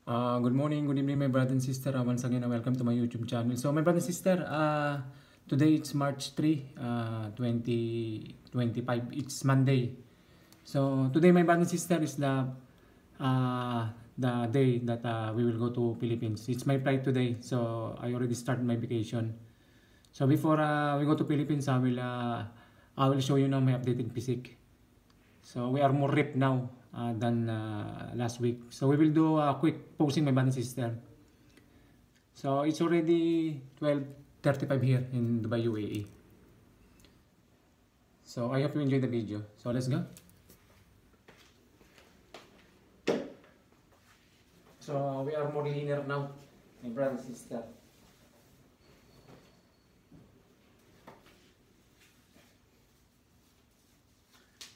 Good morning, good evening, my brother and sister. Once again, welcome to my YouTube channel. So, my brother and sister, today it's March 3, 2025. It's Monday. So, today, my brother and sister, is the day that we will go to Philippines. It's my flight today, so I already started my vacation. So, before we go to Philippines, I will show you now my updated physique. So we are more ripped now than last week. So we will do a quick posing my brother and sister. So it's already 12:35 here in Dubai, UAE. So I hope you enjoy the video. So let's go. So we are more leaner now, my brother and sister.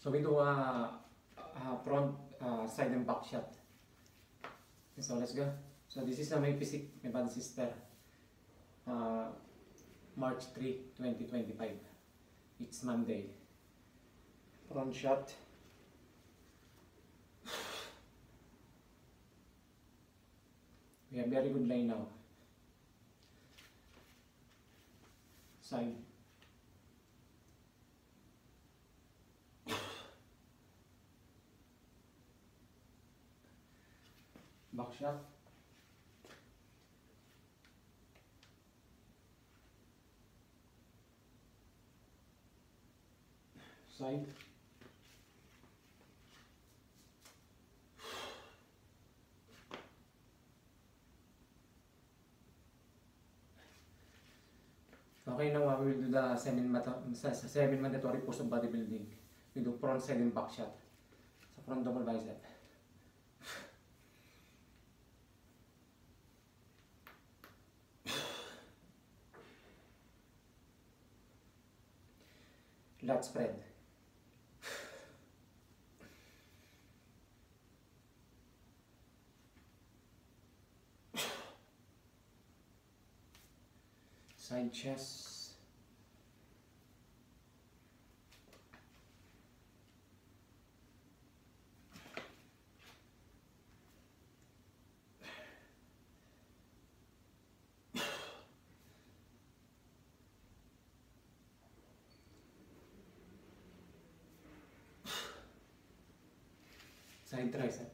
So we do a front, side and back shot. So let's go. So this is my physique, my brother and sister. March 3, 2025. It's Monday. Front shot. We have very good line now. Side. Back shot. Side. Okay, now we will do the seven mandatory pose of bodybuilding. We do front, side, and back shot. So front double bicep. Lat spread. Side chest. Side tricep.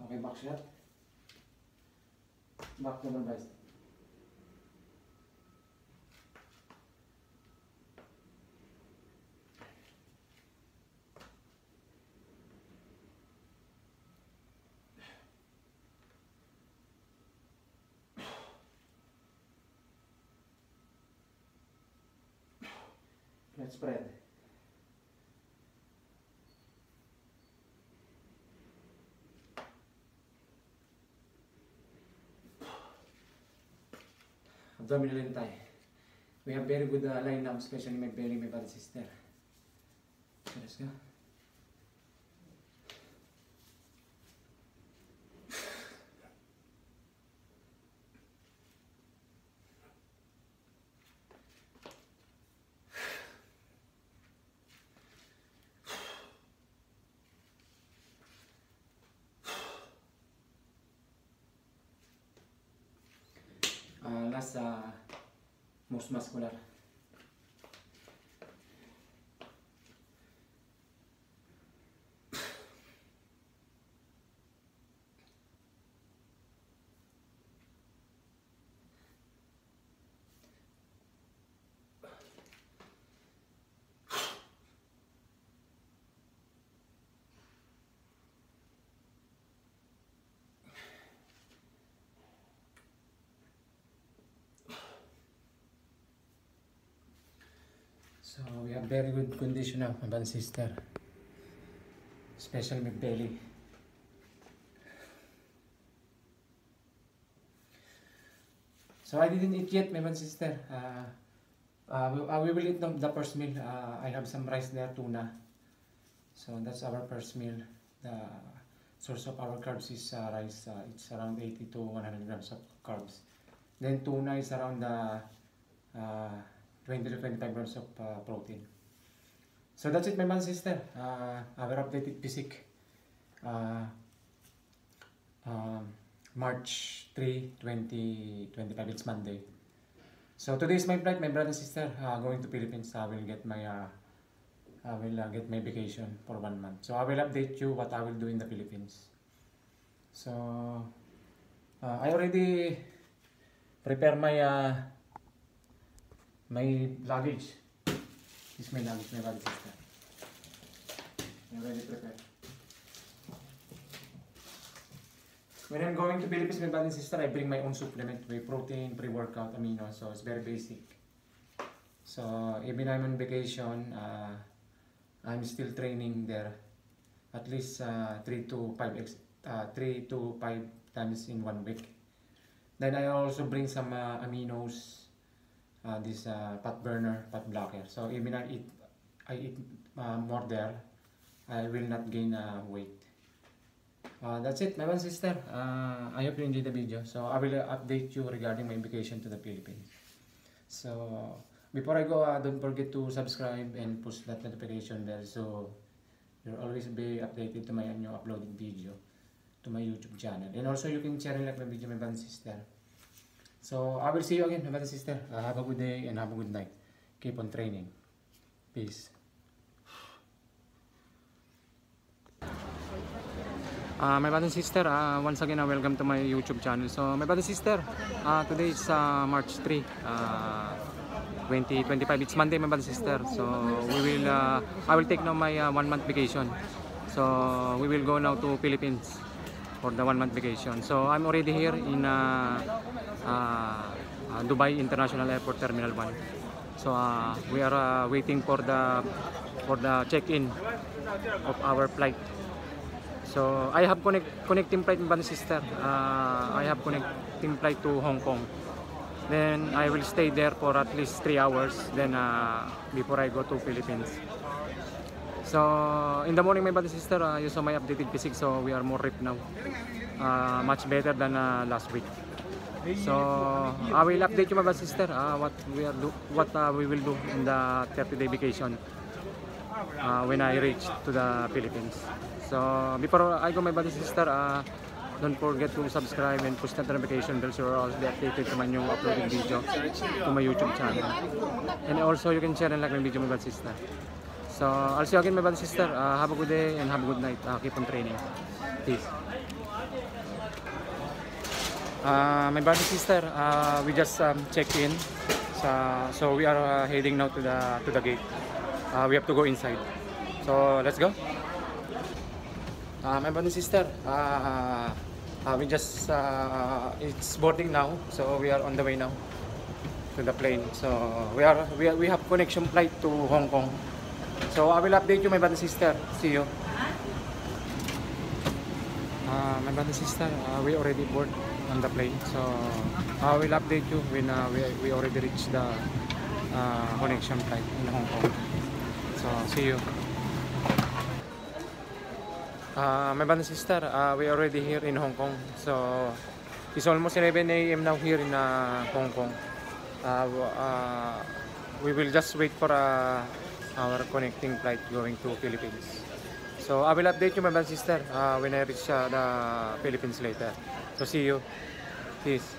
Okay, back shot. Back double bicep. Lat spread. Abdominal and thigh. We have very good line now, especially my belly, my body sister. So let's go. Last, most muscular. So we have very good condition now, my brother and sister. Especially my belly. So I didn't eat yet, my brother and sister. We will eat the first meal. I have some rice there, tuna. So that's our first meal. The source of our carbs is rice. It's around 80 to 100 grams of carbs. Then tuna is around 20 to 25 grams of protein. So that's it, my man sister. Our updated physique. March 3, 2025. It's Monday. So today is my flight, my brother and sister. Going to Philippines. I will get my vacation for 1 month. So I will update you what I will do in the Philippines. So I already prepare my my luggage. This is my luggage, my brother and sister. I already prepared. When I'm going to Philippines, my brother and sister, I bring my own supplement, whey protein, pre-workout, amino. So it's very basic. So even I'm on vacation, I'm still training there, at least 3 to 5 times in 1 week. Then I also bring some aminos, this fat burner, fat blocker. So even I eat more there, I will not gain weight. That's it, my one sister. I hope you enjoyed the video. So I will update you regarding my vacation to the Philippines. So before I go, don't forget to subscribe and push that notification bell so you'll always be updated to my new uploaded video to my YouTube channel. And also you can share and like my video, my one sister. So I will see you again, my one sister. Have a good day and have a good night. Keep on training. Peace. My brother and sister, once again welcome to my YouTube channel. So my brother and sister, today is March 3, 2025. It's Monday, my brother and sister. So I will take now my 1 month vacation. So we will go now to Philippines for the 1 month vacation. So I'm already here in Dubai International Airport Terminal 1. So we are waiting for the check-in of our flight. So I have connecting flight, my brother and sister. I have connecting flight to Hong Kong. Then I will stay there for at least 3 hours. Then before I go to Philippines. So in the morning, my brother and sister, you saw my updated physique. So we are more ripped now, much better than last week. So I will update you, my brother and sister, what we will do in the 30-day vacation when I reach to the Philippines. So before I go, my brother and sister, don't forget to subscribe and push the notification bell so you'll always be updated to my new uploaded video to my YouTube channel. And also you can share and like my video, my brother and sister. So I'll see you again, my brother and sister. Have a good day and have a good night. Keep on training. Peace. My brother and sister, we just checked in. So we are heading now to the gate. We have to go inside. So let's go. My brother and sister, we just it's boarding now, so we are on the way now to the plane. So we have connection flight to Hong Kong. So I will update you, my brother and sister. See you. My brother and sister, we already board on the plane. So I will update you when we already reach the connection flight in Hong Kong. So see you. My brother and sister, we are already here in Hong Kong. So it's almost 11 AM now here in Hong Kong. We will just wait for our connecting flight going to Philippines. So I will update you, my brother and sister, when I reach the Philippines later. So see you. Peace.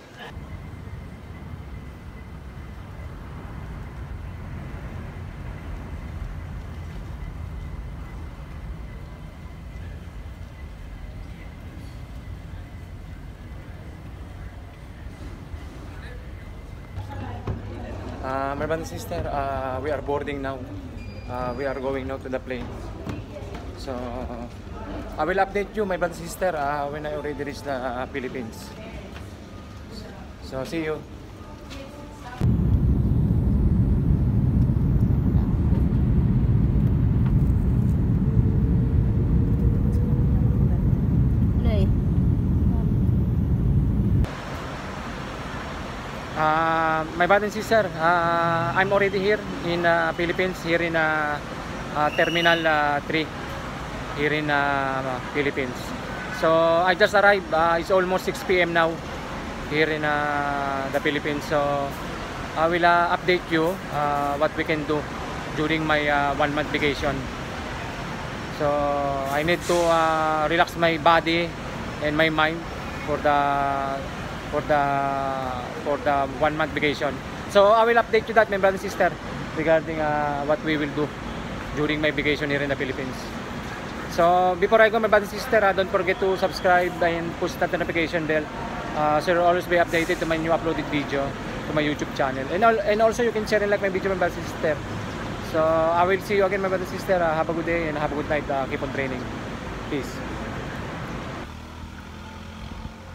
My brother and sister, we are boarding now. We are going now to the plane. So I will update you, my brother and sister, when I already reach the Philippines. So see you. my brother and sister, I'm already here in Philippines, here in Terminal 3, here in Philippines. So I just arrived. It's almost 6 p.m. now here in the Philippines. So I will update you what we can do during my 1 month vacation. So I need to relax my body and my mind for the 1 month vacation. So I will update you that, my brother and sister, regarding what we will do during my vacation here in the Philippines. So before I go, my brother and sister, don't forget to subscribe and push that notification bell, so you'll always be updated to my new uploaded video to my YouTube channel. And also you can share and like my video, my brother and sister. So I will see you again, my brother and sister. Have a good day and have a good night. Keep on training. Peace.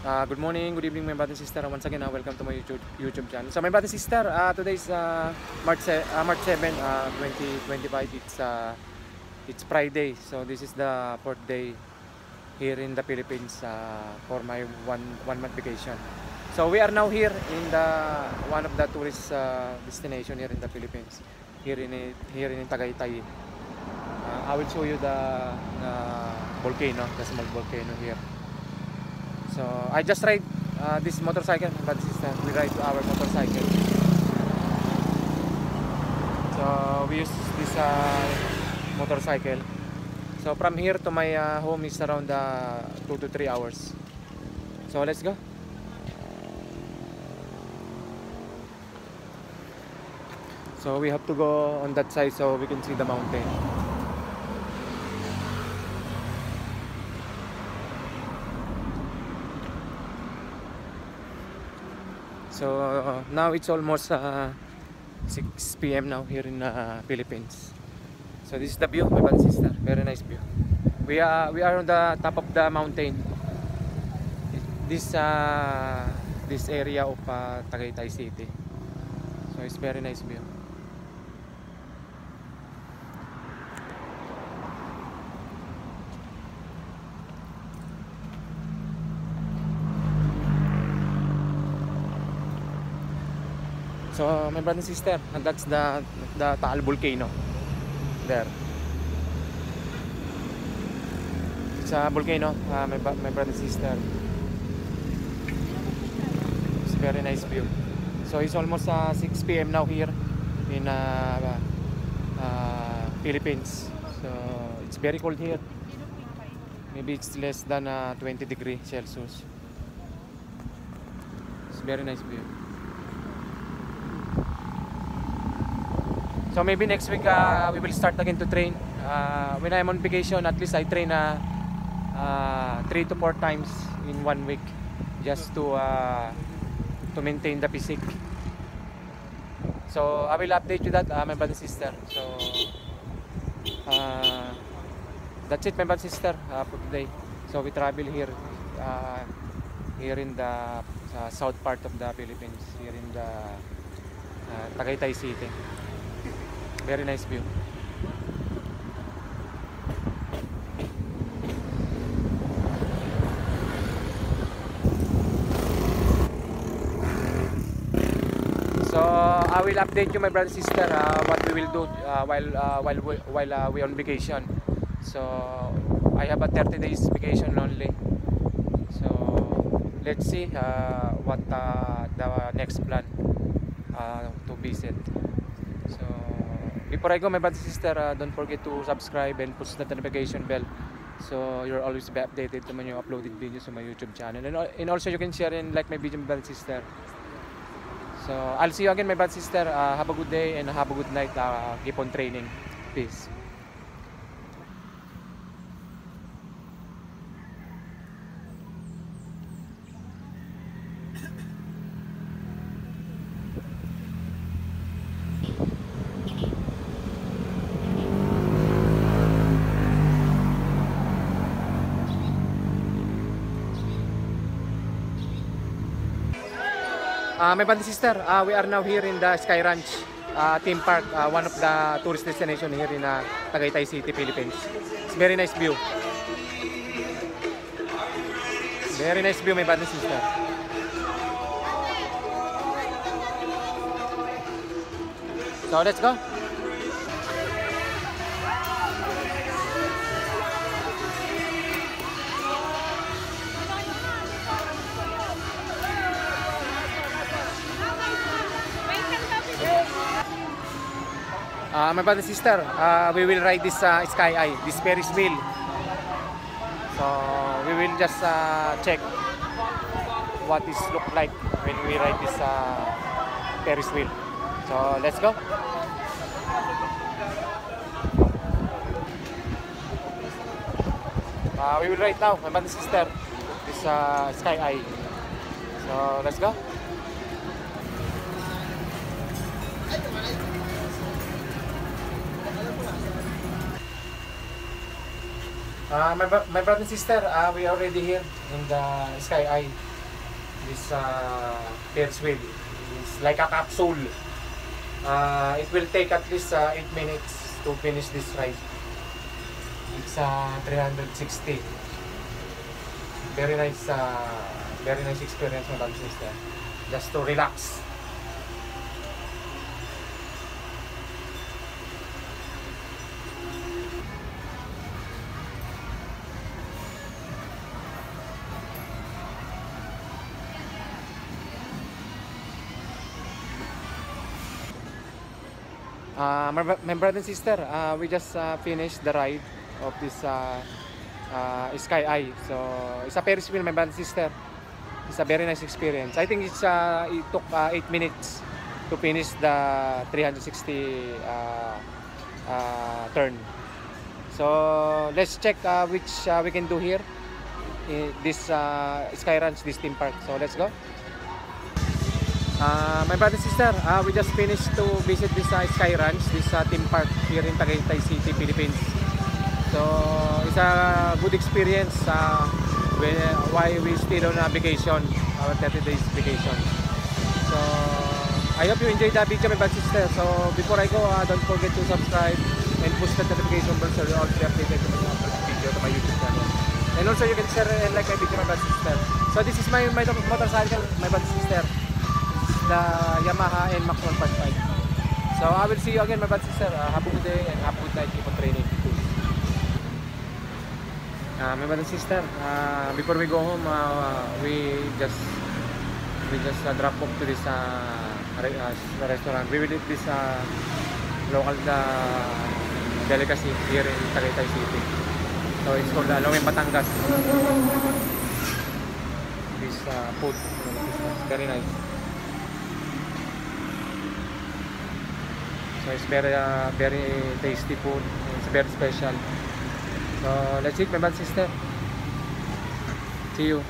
Good morning, good evening, my brother and sister. Once again, welcome to my YouTube channel. So my brother and sister, today is March 7, 2025. It's Friday. So this is the 4th day here in the Philippines for my one month vacation. So we are now here in one of the tourist destination here in the Philippines, here in Tagaytay. I will show you the volcano, the small volcano here. So I just ride this motorcycle, but we ride our motorcycle. So we use this motorcycle. So from here to my home is around 2 to 3 hours. So let's go. So we have to go on that side so we can see the mountain. So now it's almost 6 p.m. now here in Philippines. So this is the view, my brother and sister. Very nice view. We are on the top of the mountain. This area of Tagaytay City. So it's very nice view. So my brother and sister, and that's the Taal volcano there. It's a volcano, my brother and sister. It's a very nice view. So it's almost 6 p.m. now here in Philippines. So it's very cold here. Maybe it's less than 20 degrees Celsius. It's very nice view. So maybe next week we will start again to train. When I'm on vacation, at least I train 3 to 4 times in 1 week, just to maintain the physique. So I will update you that, my brother and sister. So that's it, my brother and sister, for today. So we travel here in the south part of the Philippines, here in the Tagaytay City. Very nice view. So I will update you, my brother and sister, what we will do while we on vacation. So I have a 30 days vacation only. So let's see what the next plan to visit. So before I go, my brother and sister, don't forget to subscribe and push the notification bell, so you'll always be updated to my new uploaded videos on my YouTube channel. And also you can share and like my video, my brother and sister. So I'll see you again, my brother and sister. Have a good day and have a good night. Keep on training. Peace. My brother and sister, we are now here in the Sky Ranch theme park, one of the tourist destination here in Tagaytay City, Philippines. It's very nice view. Very nice view, my brother and sister. So let's go. My brother and sister, we will ride this Sky Eye, this Ferris wheel. So we will just check what this look like when we ride this Ferris wheel. So let's go. We will ride now, my brother and sister, this Sky Eye. So let's go. My brother and sister, we are already here in the Sky Eye. This Ferris wheel is like a capsule. It will take at least 8 minutes to finish this ride. It's 360. Very nice experience, my brother and sister. Just to relax. My brother and sister, we just finished the ride of this Sky Eye. So it's a Ferris wheel, my brother and sister. It's a very nice experience. I think it took 8 minutes to finish the 360 turn. So let's check which we can do here in this Sky Ranch, this theme park. So let's go. My brother and sister, we just finished to visit this Sky Ranch, this theme park here in Tagaytay City, Philippines. So it's a good experience while we stayed on a vacation, our 30 days vacation. So I hope you enjoyed the video, my brother and sister. So before I go, don't forget to subscribe and push the notification bell so you'll always be updated to my video to my YouTube channel. And also you can share and like my video, my brother and sister. So this is my motorcycle, my brother and sister. The Yamaha NMAX 1.5. So I will see you again, my brother and sister. Have a good day and have a good night. Keep on training. My brother and sister, before we go home, we just drop off to this restaurant. We will eat this local delicacy here in Tagaytay City. So it's called Longeng Batangas. This food, very nice. So it's very tasty food. It's very special. So let's eat, my brother and sister. See you.